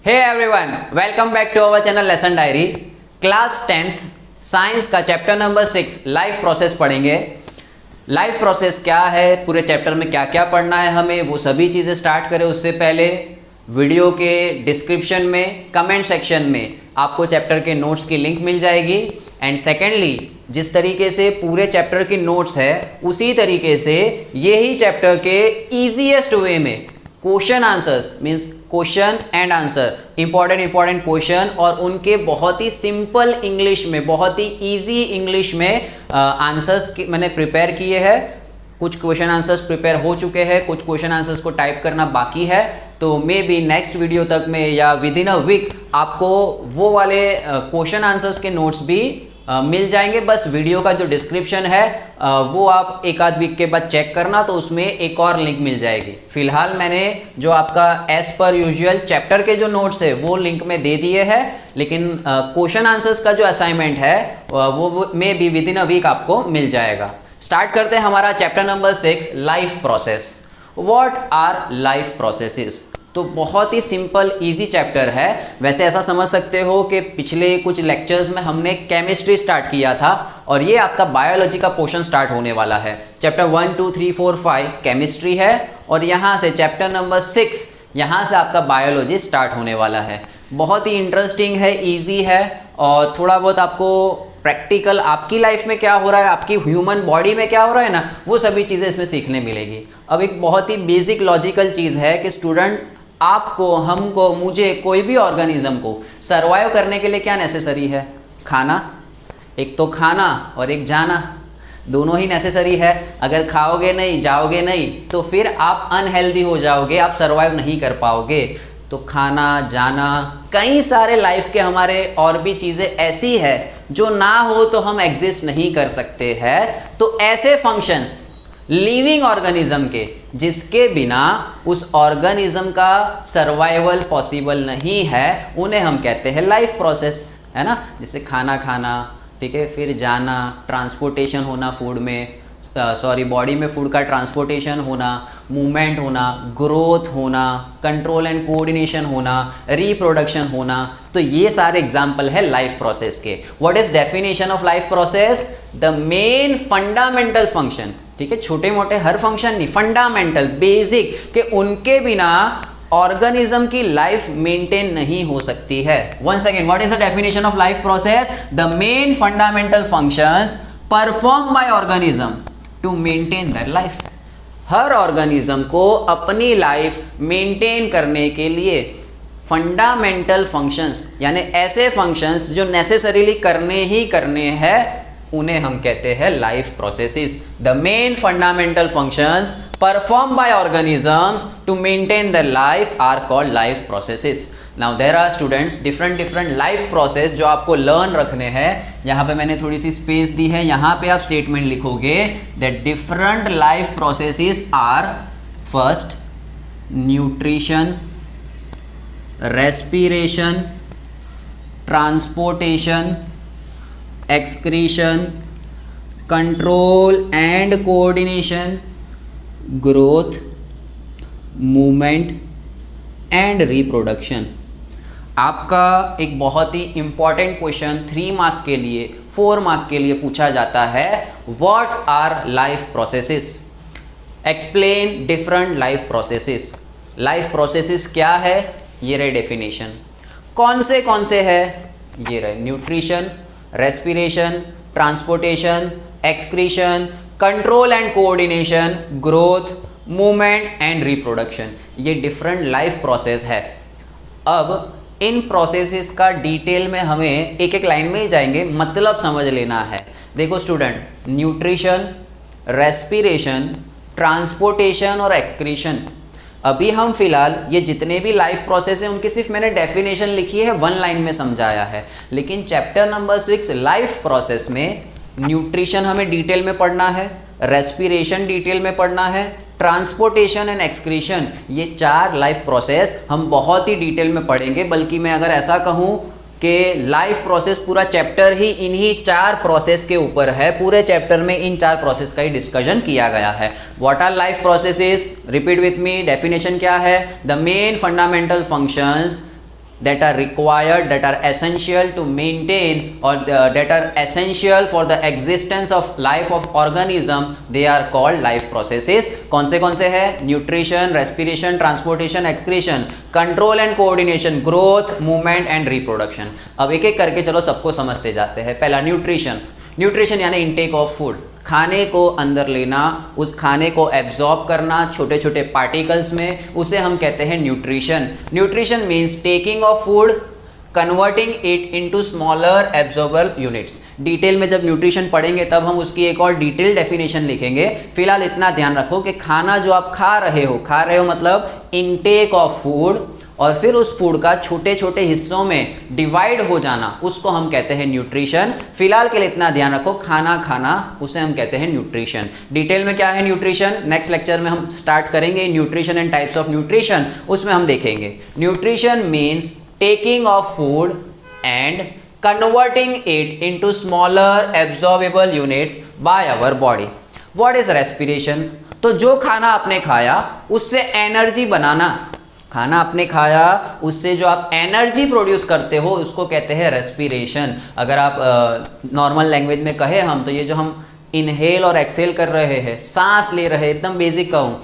Hey everyone, welcome back to our channel lesson diary. Class 10th science का chapter number 6 life process पढ़ेंगे। Life process क्या है, पूरे chapter में क्या क्या पढ़ना है हमें, वो सभी चीज़ें स्टार्ट करें उससे पहले वीडियो के डिस्क्रिप्शन में कमेंट सेक्शन में आपको चैप्टर के नोट्स की लिंक मिल जाएगी। एंड सेकेंडली, जिस तरीके से पूरे चैप्टर की नोट्स है उसी तरीके से यही चैप्टर के ईजीएस्ट वे में question answers means question and answer, important question और उनके बहुत ही सिंपल इंग्लिश में, बहुत ही इजी इंग्लिश में आंसर्स मैंने प्रिपेयर किए हैं। कुछ क्वेश्चन आंसर्स प्रिपेयर हो चुके हैं, कुछ क्वेश्चन आंसर्स को टाइप करना बाकी है। तो मे बी नेक्स्ट वीडियो तक में या विद इन अ वीक आपको वो वाले क्वेश्चन आंसर्स के नोट्स भी मिल जाएंगे। बस वीडियो का जो डिस्क्रिप्शन है वो आप एक आध वीक के बाद चेक करना, तो उसमें एक और लिंक मिल जाएगी। फिलहाल मैंने जो आपका एज पर यूजुअल चैप्टर के जो नोट्स है वो लिंक में दे दिए हैं, लेकिन क्वेश्चन आंसर्स का जो असाइनमेंट है वो may be within a week आपको मिल जाएगा। स्टार्ट करते हैं हमारा chapter number 6 life process. What are life processes? तो बहुत ही सिंपल इजी चैप्टर है। वैसे ऐसा समझ सकते हो कि पिछले कुछ लेक्चर्स में हमने केमिस्ट्री स्टार्ट किया था और ये आपका बायोलॉजी का पोर्शन स्टार्ट होने वाला है। चैप्टर 1 2 3 4 5 केमिस्ट्री है और यहाँ से चैप्टर नंबर 6 यहाँ से आपका बायोलॉजी स्टार्ट होने वाला है। बहुत ही इंटरेस्टिंग है, ईजी है और थोड़ा बहुत आपको प्रैक्टिकल आपकी लाइफ में क्या हो रहा है, आपकी ह्यूमन बॉडी में क्या हो रहा है ना, वो सभी चीज़ें इसमें सीखने मिलेगी। अब एक बहुत ही बेसिक लॉजिकल चीज़ है कि स्टूडेंट आपको, हमको, मुझे, कोई भी ऑर्गेनिज्म को सरवाइव करने के लिए क्या नेसेसरी है? खाना। एक तो खाना और एक जाना, दोनों ही नेसेसरी है। अगर खाओगे नहीं, जाओगे नहीं, तो फिर आप अनहेल्दी हो जाओगे, आप सरवाइव नहीं कर पाओगे। तो खाना, जाना, कई सारे लाइफ के हमारे और भी चीज़ें ऐसी है जो ना हो तो हम एग्जिस्ट नहीं कर सकते हैं। तो ऐसे फंक्शंस लिविंग ऑर्गेनिज्म के जिसके बिना उस ऑर्गेनिज्म का सर्वाइवल पॉसिबल नहीं है, उन्हें हम कहते हैं लाइफ प्रोसेस, है ना। जैसे खाना खाना, ठीक है, फिर जाना, ट्रांसपोर्टेशन होना फूड में, बॉडी में फूड का ट्रांसपोर्टेशन होना, मूवमेंट होना, ग्रोथ होना, कंट्रोल एंड कोऑर्डिनेशन होना, रिप्रोडक्शन होना। तो ये सारे एग्जाम्पल है लाइफ प्रोसेस के। What is definition of life process? The main fundamental function, ठीक है, छोटे मोटे हर फंक्शन नहीं, फंडामेंटल बेसिक के उनके बिना ऑर्गेनिज्म की लाइफ मेंटेन नहीं हो सकती है। Once again, what is the definition of life process? The main fundamental functions perform by organism to maintain their life. हर ऑर्गेनिज्म को अपनी लाइफ मेंटेन करने के लिए फंडामेंटल फंक्शंस, यानी ऐसे फंक्शंस जो नेसेसरीली करने ही करने हैं, उन्हें हम कहते हैं life processes. The main fundamental functions perform by organisms to maintain the life are called life processes. Now there are students different life process जो आपको लर्न रखने हैं। यहाँ पे मैंने थोड़ी सी स्पेस दी है, यहाँ पे आप स्टेटमेंट लिखोगे that different life processes are first nutrition, respiration, transportation, excretion, control and coordination, growth, movement and reproduction। आपका एक बहुत ही इंपॉर्टेंट क्वेश्चन 3 मार्क के लिए, 4 मार्क के लिए पूछा जाता है, what are life processes? Explain different life processes. Life processes क्या है? ये रहे डेफिनेशन। कौन से है? ये रहे nutrition, respiration, transportation, excretion, control and coordination, growth, movement and reproduction. ये डिफरेंट लाइफ प्रोसेस है। अब इन प्रोसेसेस का डिटेल में हमें एक एक लाइन में ही जाएंगे, मतलब समझ लेना है। देखो स्टूडेंट, न्यूट्रिशन, रेस्पिरेशन, ट्रांसपोर्टेशन और एक्सक्रीशन, अभी हम फिलहाल ये जितने भी लाइफ प्रोसेस हैं उनकी सिर्फ मैंने डेफिनेशन लिखी है, 1 लाइन में समझाया है। लेकिन चैप्टर नंबर 6 लाइफ प्रोसेस में न्यूट्रिशन हमें डिटेल में पढ़ना है, रेस्पिरेशन डिटेल में पढ़ना है, ट्रांसपोर्टेशन एंड एक्सक्रीशन, ये 4 लाइफ प्रोसेस हम बहुत ही डिटेल में पढ़ेंगे। बल्कि मैं अगर ऐसा कहूँ कि लाइफ प्रोसेस पूरा चैप्टर ही इन्हीं 4 प्रोसेस के ऊपर है। पूरे चैप्टर में इन 4 प्रोसेस का ही डिस्कशन किया गया है। What are life processes? Repeat with me, definition क्या है? The main fundamental functions that are required, that are essential to maintain or that are essential for the existence of life of organism, they are called life processes. कौन से है? Nutrition, respiration, transportation, excretion, control and coordination, growth, movement and reproduction. अब एक एक करके चलो सबको समझते जाते हैं। पहला न्यूट्रिशन। न्यूट्रिशन यानी इनटेक ऑफ फूड, खाने को अंदर लेना, उस खाने को एब्जॉर्ब करना छोटे छोटे पार्टिकल्स में, उसे हम कहते हैं nutrition. Nutrition means taking of food, converting it into smaller absorbable units. Detail में जब न्यूट्रिशन पढ़ेंगे तब हम उसकी एक और डिटेल डेफिनेशन लिखेंगे। फिलहाल इतना ध्यान रखो कि खाना जो आप खा रहे हो मतलब इनटेक ऑफ फूड, और फिर उस फूड का छोटे छोटे हिस्सों में डिवाइड हो जाना, उसको हम कहते हैं न्यूट्रिशन। फिलहाल के लिए इतना ध्यान रखो, खाना खाना उसे हम कहते हैं न्यूट्रिशन। डिटेल में क्या है न्यूट्रिशन, नेक्स्ट लेक्चर में हम स्टार्ट करेंगे। Nutrition and types of nutrition, उसमें हम देखेंगे। Nutrition means taking of food and converting it into smaller absorbable units by our body. What is respiration? तो जो खाना आपने खाया उससे एनर्जी बनाना, खाना आपने खाया उससे जो आप एनर्जी प्रोड्यूस करते हो उसको कहते हैं रेस्पिरेशन। अगर आप नॉर्मल लैंग्वेज में कहे हम, तो ये जो हम इनहेल और एक्सेल कर रहे हैं, सांस ले रहे हैं, एकदम बेसिक कहूँ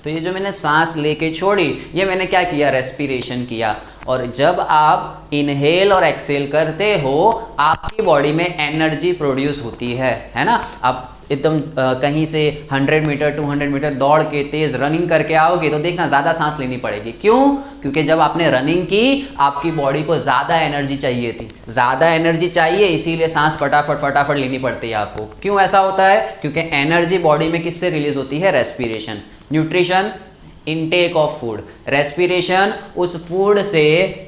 तो ये जो मैंने सांस लेके छोड़ी, ये मैंने क्या किया? रेस्पिरेशन किया। और जब आप इनहेल और एक्सेल करते हो आपकी बॉडी में एनर्जी प्रोड्यूस होती है ना। आप एकदम कहीं से 100 मीटर 200 मीटर दौड़ के तेज रनिंग करके आओगे तो देखना ज़्यादा सांस लेनी पड़ेगी। क्यों? क्योंकि जब आपने रनिंग की आपकी बॉडी को ज़्यादा एनर्जी चाहिए थी, ज़्यादा एनर्जी चाहिए, इसीलिए सांस फटाफट लेनी पड़ती है आपको। क्यों ऐसा होता है? क्योंकि एनर्जी बॉडी में किससे रिलीज होती है? Respiration. Nutrition intake of food, respiration उस फूड से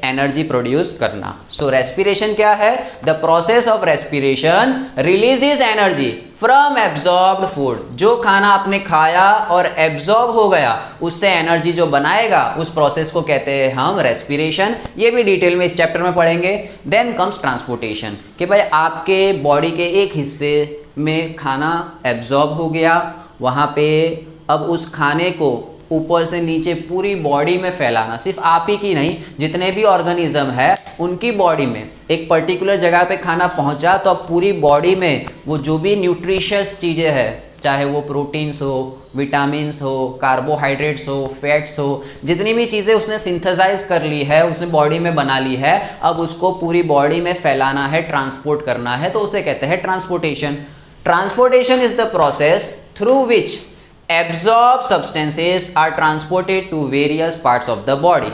एनर्जी प्रोड्यूस करना। सो रेस्पिरेशन क्या है? The process of respiration releases energy from absorbed food. जो खाना आपने खाया और एब्जॉर्ब हो गया उससे एनर्जी जो बनाएगा उस प्रोसेस को कहते हैं हम रेस्पिरेशन। ये भी डिटेल में इस चैप्टर में पढ़ेंगे। देन कम्स ट्रांसपोर्टेशन, कि भाई आपके बॉडी के एक हिस्से में खाना एब्जॉर्ब हो गया, वहाँ पे अब उस खाने को ऊपर से नीचे पूरी बॉडी में फैलाना। सिर्फ आप ही की नहीं, जितने भी ऑर्गेनिज्म है उनकी बॉडी में एक पर्टिकुलर जगह पे खाना पहुंचा तो अब पूरी बॉडी में वो जो भी न्यूट्रिशियस चीज़ें हैं, चाहे वो प्रोटीन्स हो, विटामिन्स हो, कार्बोहाइड्रेट्स हो, फैट्स हो, जितनी भी चीज़ें उसने सिंथेसाइज कर ली है, उसने बॉडी में बना ली है, अब उसको पूरी बॉडी में फैलाना है, ट्रांसपोर्ट करना है, तो उसे कहते हैं transportation. Transportation is the process through which absorbed substances are transported to various parts of the body।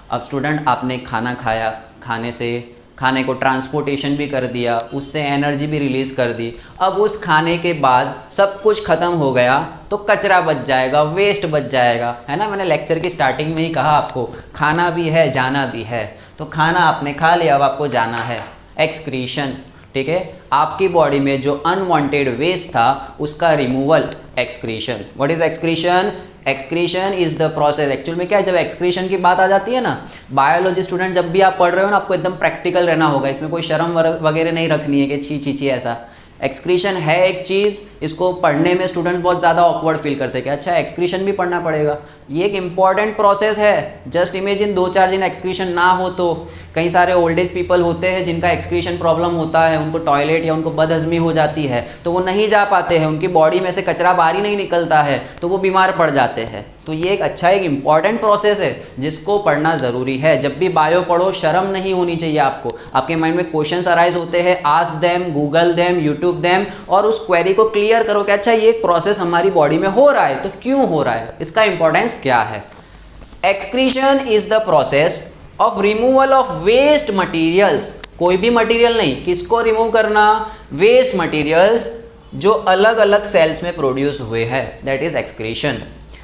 अब स्टूडेंट आपने खाना खाया, खाने से खाने को ट्रांसपोर्टेशन भी कर दिया, उससे एनर्जी भी रिलीज़ कर दी। अब उस खाने के बाद सब कुछ ख़त्म हो गया तो कचरा बच जाएगा, वेस्ट बच जाएगा, है ना। मैंने लेक्चर की स्टार्टिंग में ही कहा आपको, खाना भी है जाना भी है। तो खाना आपने खा लिया, अब आपको जाना है, एक्सक्रीशन। ठीक है, आपकी बॉडी में जो अनवांटेड वेस्ट था उसका removal, excretion. What is excretion? Excretion is the process. Actual में क्या है, जब एक्सक्रीशन की बात आ जाती है ना, बायोलॉजी स्टूडेंट जब भी आप पढ़ रहे हो ना, आपको एकदम प्रैक्टिकल रहना होगा, इसमें कोई शर्म वगैरह नहीं रखनी है कि छी छी छी ऐसा। एक्सक्रीशन है एक चीज़, इसको पढ़ने में स्टूडेंट बहुत ज़्यादा ऑकवर्ड फील करते हैं कि अच्छा एक्सक्रीशन भी पढ़ना पड़ेगा। ये एक इंपॉर्टेंट प्रोसेस है। जस्ट इमेजिन 2-4 दिन एक्सक्रीशन ना हो तो कई सारे ओल्ड एज पीपल होते हैं जिनका एक्सक्रीशन प्रॉब्लम होता है, उनको टॉयलेट या उनको बदहजमी हो जाती है तो वो नहीं जा पाते हैं, उनकी बॉडी में से कचरा बाहर ही नहीं निकलता है तो वो बीमार पड़ जाते हैं। तो ये एक अच्छा एक इम्पॉर्टेंट प्रोसेस है जिसको पढ़ना ज़रूरी है। जब भी बायो पढ़ो शर्म नहीं होनी चाहिए आपको। आपके माइंड में क्वेश्चंस अराइज होते हैं, ask them, Google them, YouTube them, और उस क्वेरी को क्लियर करो कि अच्छा ये एक प्रोसेस हमारी बॉडी में हो रहा है तो क्यों हो रहा है, इसका इंपॉर्टेंस क्या है। Excretion is the process of removal of waste materials. कोई भी मटीरियल नहीं, किसको रिमूव करना? वेस्ट मटीरियल्स जो अलग अलग सेल्स में प्रोड्यूस हुए हैं, that is excretion.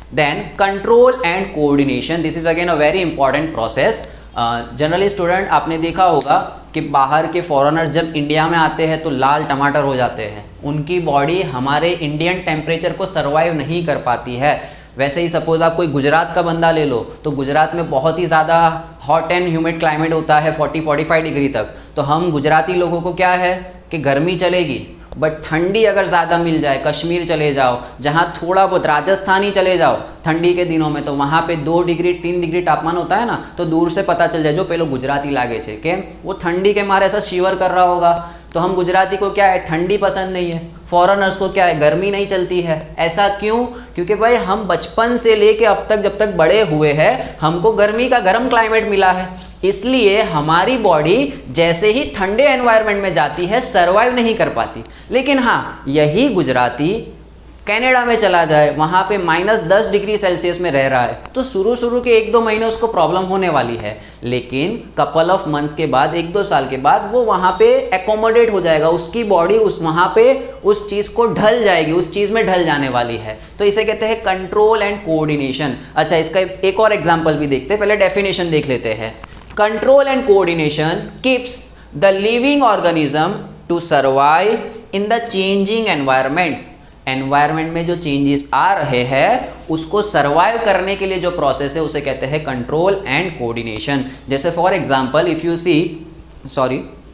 Then control and coordination, this is again a very important process. Generally student आपने देखा होगा कि बाहर के फॉरेनर्स जब इंडिया में आते हैं तो लाल टमाटर हो जाते हैं, उनकी बॉडी हमारे इंडियन टेम्परेचर को सर्वाइव नहीं कर पाती है। वैसे ही सपोज आप कोई गुजरात का बंदा ले लो तो गुजरात में बहुत ही ज़्यादा हॉट एंड ह्यूमिड क्लाइमेट होता है 40-45 डिग्री तक। तो हम गुजराती लोगों को क्या है कि गर्मी चलेगी, बट ठंडी अगर ज़्यादा मिल जाए, कश्मीर चले जाओ, जहाँ थोड़ा बहुत, राजस्थान ही चले जाओ ठंडी के दिनों में, तो वहाँ पे 2 डिग्री 3 डिग्री तापमान होता है ना, तो दूर से पता चल जाए जो पेलो गुजराती लागे छे के वो ठंडी के मारे ऐसा शिवर कर रहा होगा। तो हम गुजराती को क्या है, ठंडी पसंद नहीं है, फॉरेनर्स को क्या है, गर्मी नहीं चलती है। ऐसा क्यों? क्योंकि भाई हम बचपन से लेके अब तक जब तक बड़े हुए हैं हमको गर्मी का गर्म क्लाइमेट मिला है, इसलिए हमारी बॉडी जैसे ही ठंडे एनवायरनमेंट में जाती है सर्वाइव नहीं कर पाती। लेकिन हाँ, यही गुजराती कनाडा में चला जाए, वहाँ पे -10 डिग्री सेल्सियस में रह रहा है, तो शुरू के 1-2 महीने उसको प्रॉब्लम होने वाली है, लेकिन कपल ऑफ मंथ्स के बाद, 1-2 साल के बाद वो वहाँ पे एकोमोडेट हो जाएगा, उसकी बॉडी उस वहाँ पे उस चीज़ को ढल जाएगी, उस चीज़ में ढल जाने वाली है। तो इसे कहते हैं कंट्रोल एंड कोऑर्डिनेशन। अच्छा, इसका एक और एग्जाम्पल भी देखते हैं, पहले डेफिनेशन देख लेते हैं। Control and coordination keeps the living organism to survive in the changing environment. Environment में जो चेंजेस आ रहे हैं उसको सर्वाइव करने के लिए जो प्रोसेस है उसे कहते हैं कंट्रोल एंड कोऑर्डिनेशन। जैसे for example if you see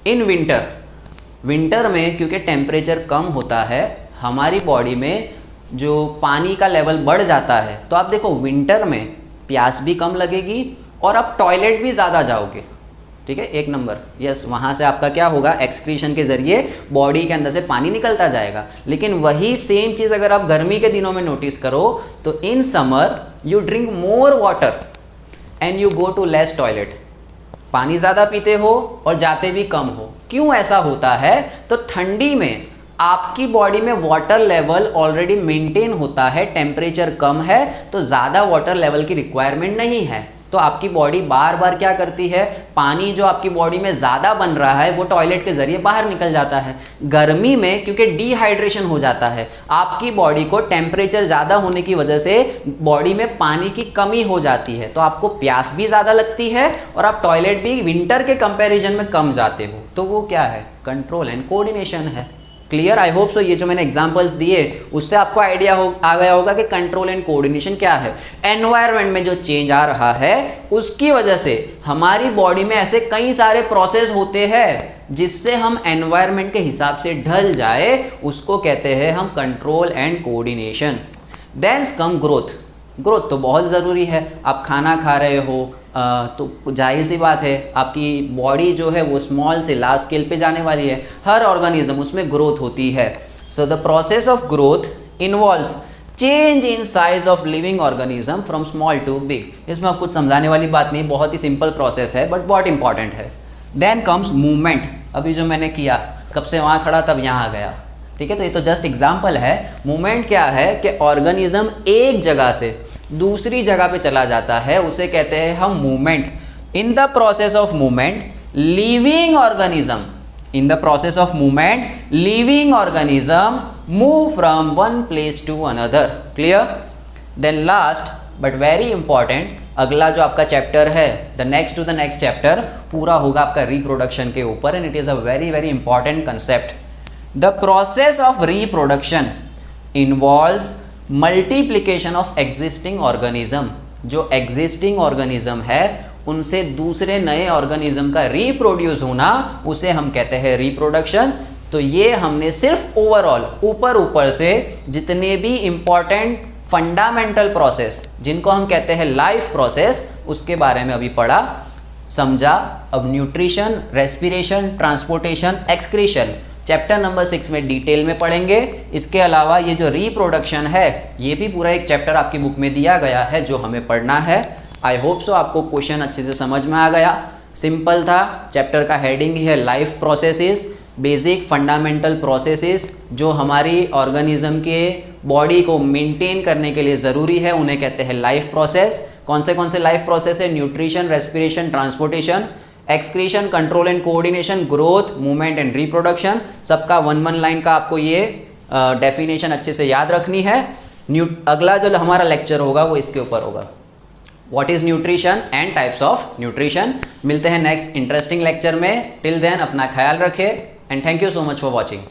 in winter में क्योंकि टेम्परेचर कम होता है, हमारी बॉडी में जो पानी का लेवल बढ़ जाता है, तो आप देखो विंटर में प्यास भी कम लगेगी और आप टॉयलेट भी ज़्यादा जाओगे। ठीक है, 1 नंबर, यस, वहाँ से आपका क्या होगा, एक्सक्रीशन के ज़रिए बॉडी के अंदर से पानी निकलता जाएगा। लेकिन वही सेम चीज़ अगर आप गर्मी के दिनों में नोटिस करो तो in summer you drink more water and you go to less toilet. पानी ज़्यादा पीते हो और जाते भी कम हो। क्यों ऐसा होता है? तो ठंडी में आपकी बॉडी में वाटर लेवल ऑलरेडी मेंटेन होता है, टेम्परेचर कम है, तो ज़्यादा वाटर लेवल की रिक्वायरमेंट नहीं है, तो आपकी बॉडी बार बार क्या करती है, पानी जो आपकी बॉडी में ज़्यादा बन रहा है वो टॉयलेट के ज़रिए बाहर निकल जाता है। गर्मी में क्योंकि डिहाइड्रेशन हो जाता है, आपकी बॉडी को टेम्परेचर ज़्यादा होने की वजह से बॉडी में पानी की कमी हो जाती है, तो आपको प्यास भी ज़्यादा लगती है और आप टॉयलेट भी विंटर के कंपैरिजन में कम जाते हो। तो वो क्या है, कंट्रोल एंड कोऑर्डिनेशन है। क्लियर? आई होप सो ये जो मैंने एग्जांपल्स दिए उससे आपको आइडिया आ गया होगा कि कंट्रोल एंड कोऑर्डिनेशन क्या है। एनवायरनमेंट में जो चेंज आ रहा है उसकी वजह से हमारी बॉडी में ऐसे कई सारे प्रोसेस होते हैं जिससे हम एनवायरनमेंट के हिसाब से ढल जाए, उसको कहते हैं हम control and coordination. Then come growth. Growth तो बहुत ज़रूरी है। आप खाना खा रहे हो तो जाहिर सी बात है आपकी बॉडी जो है वो स्मॉल से लार्ज स्केल पे जाने वाली है। हर ऑर्गेनिज्म उसमें ग्रोथ होती है। So the process of growth involves change in size of living organism from small to big. इसमें आप कुछ समझाने वाली बात नहीं, बहुत ही सिंपल प्रोसेस है बट बहुत इंपॉर्टेंट है। Then comes movement. अभी जो मैंने किया, कब से वहाँ खड़ा तब यहाँ गया, ठीक है, तो ये तो जस्ट एग्जाम्पल है। मूवमेंट क्या है कि ऑर्गेनिज्म एक जगह से दूसरी जगह पे चला जाता है, उसे कहते हैं हम movement. In the process of movement living organism, in the process of movement living organism move from one place to another. Clear? Then last but very important, अगला जो आपका चैप्टर है the next to the next chapter पूरा होगा आपका reproduction के ऊपर, and it is a very very important concept. The process of reproduction involves multiplication of existing organism. जो एग्जिस्टिंग ऑर्गेनिज्म है उनसे दूसरे नए ऑर्गेनिज्म का रिप्रोड्यूस होना, उसे हम कहते हैं रिप्रोडक्शन। तो ये हमने सिर्फ ओवरऑल ऊपर से जितने भी इंपॉर्टेंट फंडामेंटल प्रोसेस जिनको हम कहते हैं लाइफ प्रोसेस, उसके बारे में अभी पढ़ा, समझा। अब nutrition, respiration, transportation, excretion chapter number 6 में डिटेल में पढ़ेंगे। इसके अलावा ये जो रिप्रोडक्शन है ये भी पूरा एक चैप्टर आपकी बुक में दिया गया है जो हमें पढ़ना है। आई होप सो आपको क्वेश्चन अच्छे से समझ में आ गया। सिंपल था, चैप्टर का हेडिंग ही है life processes, basic fundamental processes जो हमारी ऑर्गेनिज्म के बॉडी को मेंटेन करने के लिए ज़रूरी है, उन्हें कहते हैं लाइफ प्रोसेस। कौन से लाइफ प्रोसेस है? Nutrition, respiration, transportation, excretion, control and coordination, growth, movement and reproduction. सबका 1 लाइन का आपको ये डेफिनेशन अच्छे से याद रखनी है। अगला जो हमारा लेक्चर होगा वो इसके ऊपर होगा, what is nutrition and types of nutrition. मिलते हैं नेक्स्ट इंटरेस्टिंग लेक्चर में। टिल देन अपना ख्याल रखें and thank you so much for watching.